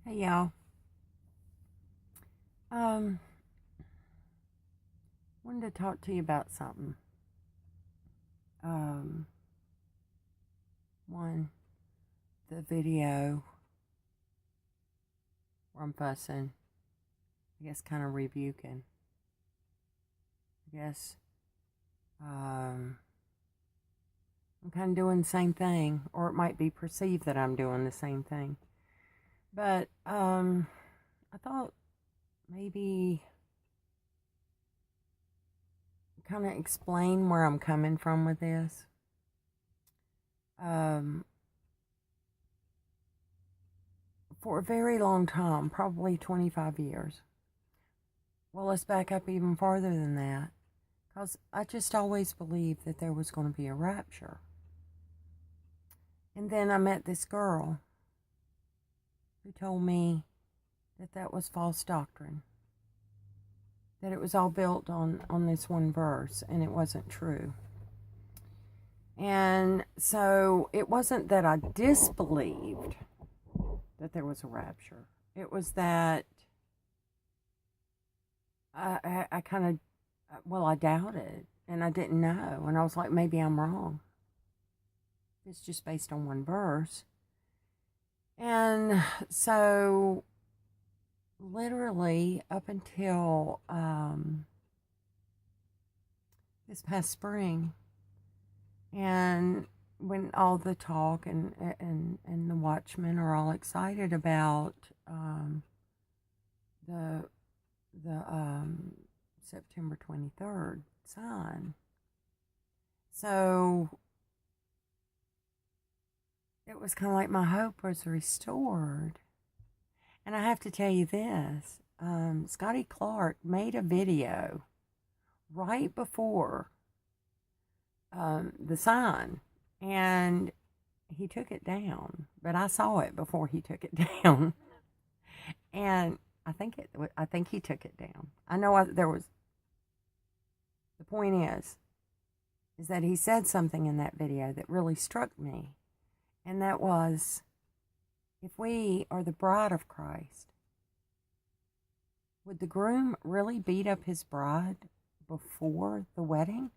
Hey y'all. Um, Wanted to talk to you about something. Um, One, the video where I'm fussing, I guess kind of rebuking. I guess I'm kind of doing the same thing, or it might be perceived that I'm doing the same thing. But I thought maybe kind of explain where I'm coming from with this. Um, for a very long time, probably 25 years. Well, let's back up even farther than that, because I just always believed that there was going to be a rapture. And then I met this girl who told me that that was false doctrine, that it was all built on this one verse, and it wasn't true. And so it wasn't that I disbelieved that there was a rapture. It was that I kind of, well, I doubted and I didn't know. And I was like, maybe I'm wrong. It's just based on one verse. And so, literally, up until this past spring, and when all the talk and the watchmen are all excited about the September 23rd sign. So it was kind of like my hope was restored. And I have to tell you this, Scotty Clark made a video right before the sign, and he took it down, but I saw it before he took it down. And I think he took it down. I know there was, the point is that he said something in that video that really struck me. And that was, if we are the bride of Christ, would the groom really beat up his bride before the wedding?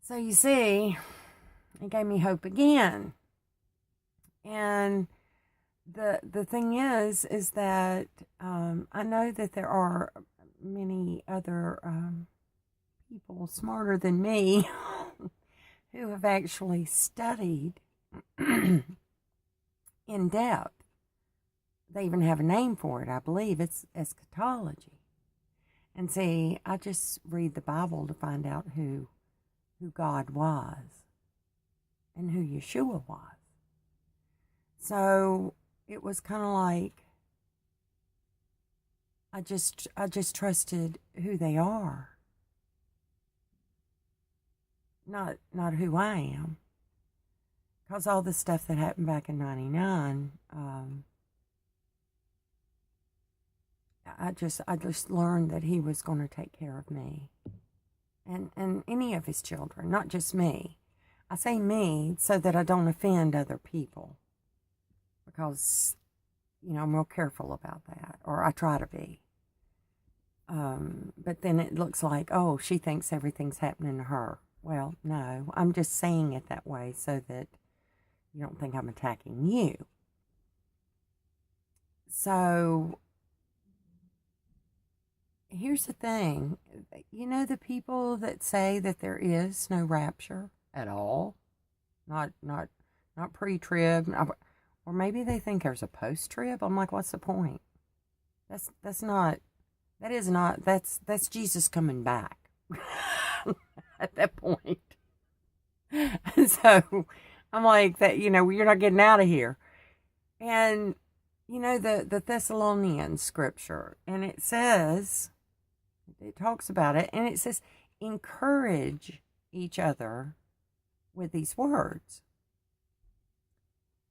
So you see, it gave me hope again. And the thing is that I know that there are many other people smarter than me who have actually studied in depth. They even have a name for it, I believe. It's eschatology. And see, I just read the Bible to find out who God was and who Yeshua was. So it was kind of like I just trusted who they are, not who I am. Because all the stuff that happened back in '99, I just learned that he was going to take care of me and any of his children, not just me. I say me so that I don't offend other people, because I'm real careful about that, or I try to be. But then it looks like, oh, she thinks everything's happening to her. Well, no, I'm just saying it that way so that you don't think I'm attacking you. So here's the thing. The people that say that there is no rapture at all, not pre-trib, or maybe they think there's a post-trib. I'm like, what's the point? That's Jesus coming back at that point. So I'm like, that, you're not getting out of here. And the Thessalonian scripture, and it talks about it, and it says, encourage each other with these words.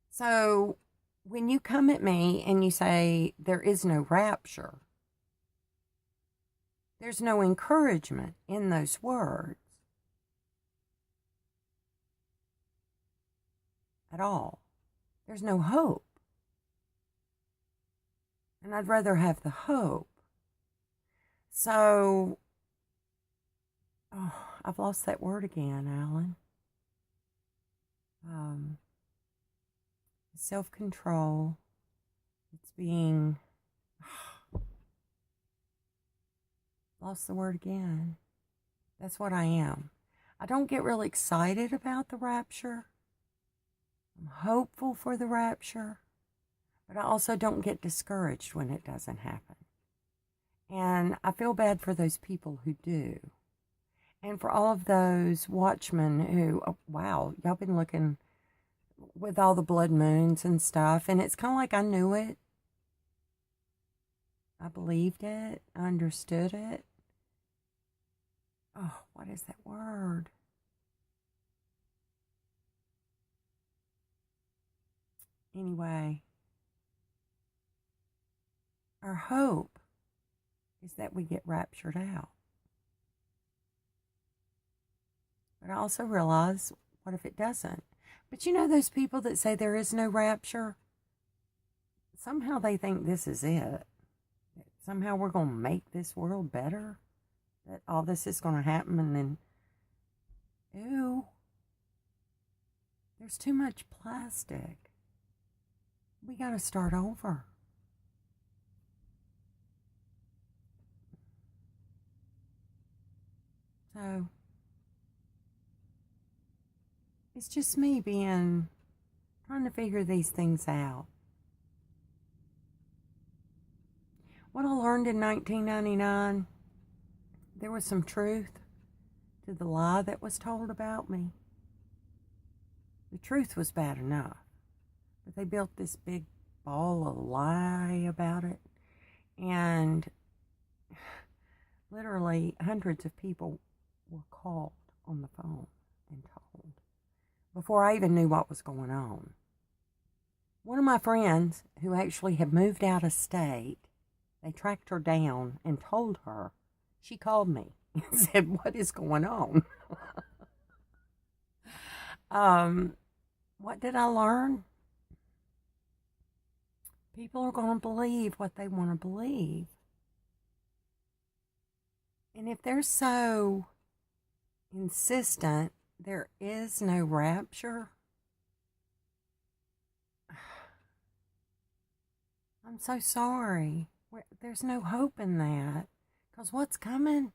So when you come at me and you say there is no rapture, there's no encouragement in those words at all. There's no hope. And I'd rather have the hope. So, I've lost that word again, Alan. Self-control. It's being... lost the word again. That's what I am. I don't get really excited about the rapture. I'm hopeful for the rapture. But I also don't get discouraged when it doesn't happen. And I feel bad for those people who do. And for all of those watchmen who, oh, wow, y'all been looking with all the blood moons and stuff. And it's kind of like I knew it. I believed it. I understood it. Oh, what is that word? Anyway, our hope is that we get raptured out. But I also realize, what if it doesn't? But you know those people that say there is no rapture? Somehow they think this is it. Somehow we're going to make this world better. That all this is going to happen and then, ew, there's too much plastic. We got to start over. So, it's just me trying to figure these things out. What I learned in 1999, there was some truth to the lie that was told about me. The truth was bad enough, but they built this big ball of lie about it, and literally hundreds of people were called on the phone and told before I even knew what was going on. One of my friends who actually had moved out of state, they tracked her down and told her. She called me and said, "What is going on?" What did I learn? People are going to believe what they want to believe. And if they're so insistent there is no rapture, I'm so sorry. There's no hope in that. Because what's coming?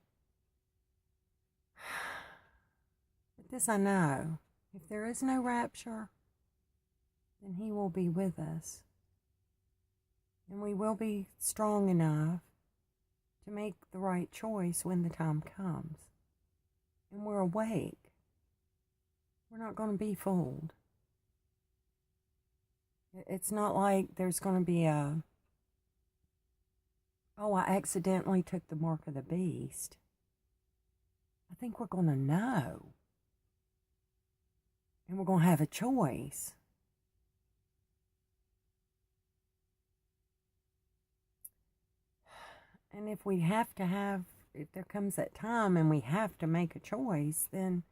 But this I know. If there is no rapture, then He will be with us. And we will be strong enough to make the right choice when the time comes. And we're awake. We're not going to be fooled. It's not like there's going to be I accidentally took the mark of the beast. I think we're going to know. And we're going to have a choice. And if there comes that time and we have to make a choice, then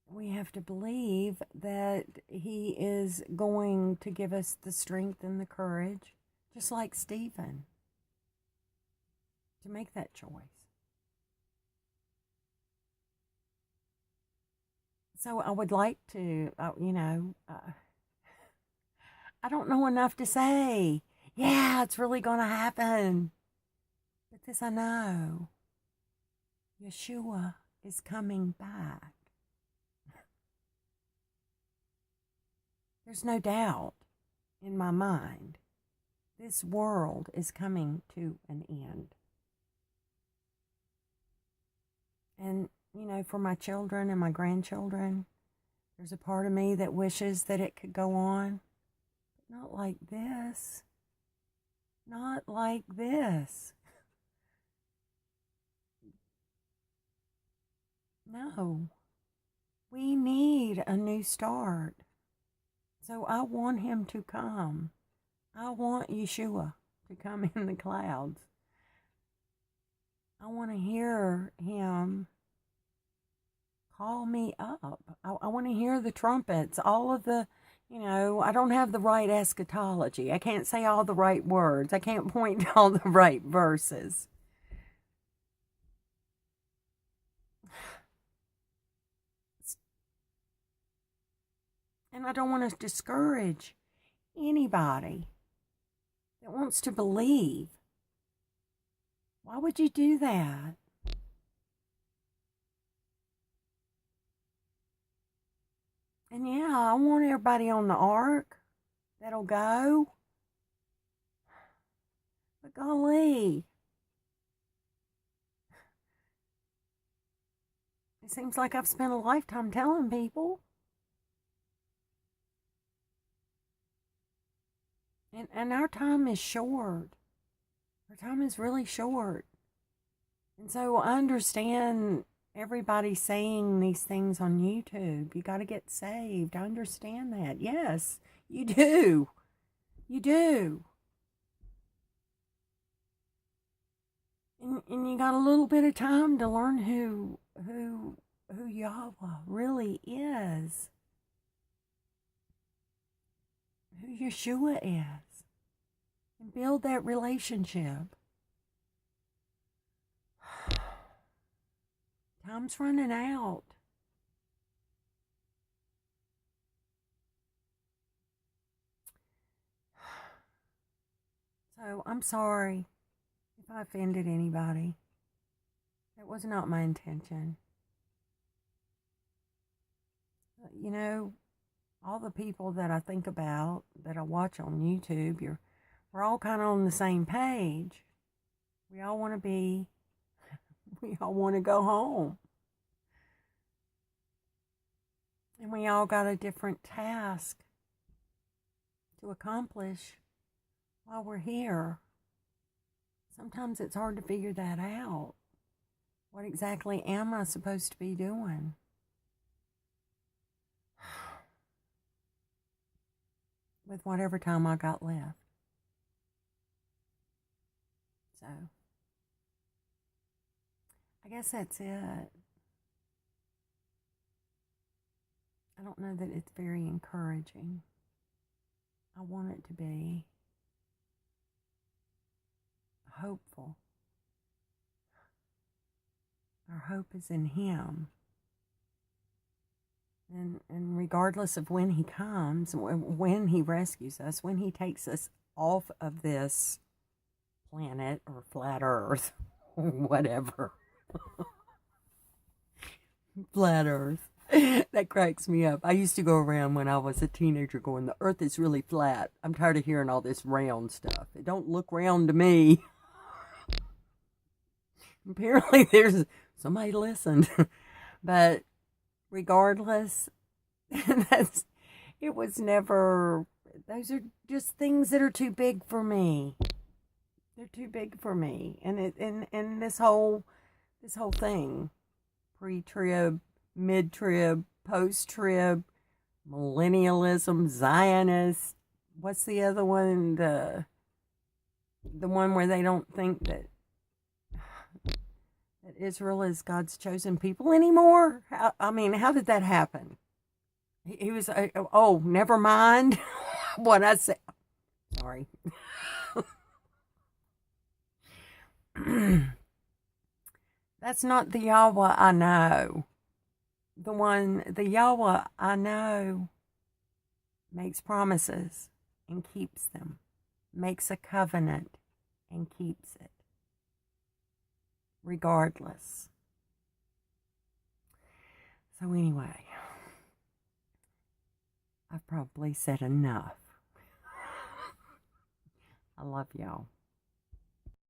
we have to believe that He is going to give us the strength and the courage, just like Stephen, to make that choice. So I would like to, I don't know enough to say, yeah, it's really going to happen. But this I know, Yeshua is coming back. There's no doubt in my mind. This world is coming to an end. And, for my children and my grandchildren, there's a part of me that wishes that it could go on. But not like this. Not like this. No. We need a new start. So I want Him to come. I want Yeshua to come in the clouds. I want to hear Him call me up. I want to hear the trumpets, all of the, I don't have the right eschatology. I can't say all the right words. I can't point to all the right verses. And I don't want to discourage anybody that wants to believe. Why would you do that? And yeah, I want everybody on the ark that'll go. But golly, it seems like I've spent a lifetime telling people. And our time is short. Our time is really short. And so I understand everybody saying these things on YouTube. You got to get saved. I understand that. Yes, you do. You do. And you got a little bit of time to learn who Yahweh really is. Who Yeshua is. And build that relationship. Time's running out. So I'm sorry if I offended anybody. That was not my intention. All the people that I think about, that I watch on YouTube, we're all kind of on the same page. We all want to go home. And we all got a different task to accomplish while we're here. Sometimes it's hard to figure that out. What exactly am I supposed to be doing? With whatever time I got left. So, I guess that's it. I don't know that it's very encouraging. I want it to be hopeful. Our hope is in Him. And regardless of when He comes, when He rescues us, when He takes us off of this planet or flat Earth, or whatever. Flat Earth. That cracks me up. I used to go around when I was a teenager going, the Earth is really flat. I'm tired of hearing all this round stuff. It don't look round to me. Apparently there's somebody listened. But regardless, it was never, those are just things that are too big for me. They're too big for me. And this whole thing, pre-trib, mid-trib, post-trib, millennialism, Zionist, what's the other one? The one where they don't think that Israel is God's chosen people anymore? How did that happen? He was, never mind what I said. Sorry. That's not the Yahweh I know. The Yahweh I know makes promises and keeps them, makes a covenant and keeps it, regardless. So anyway, I've probably said enough. I love y'all.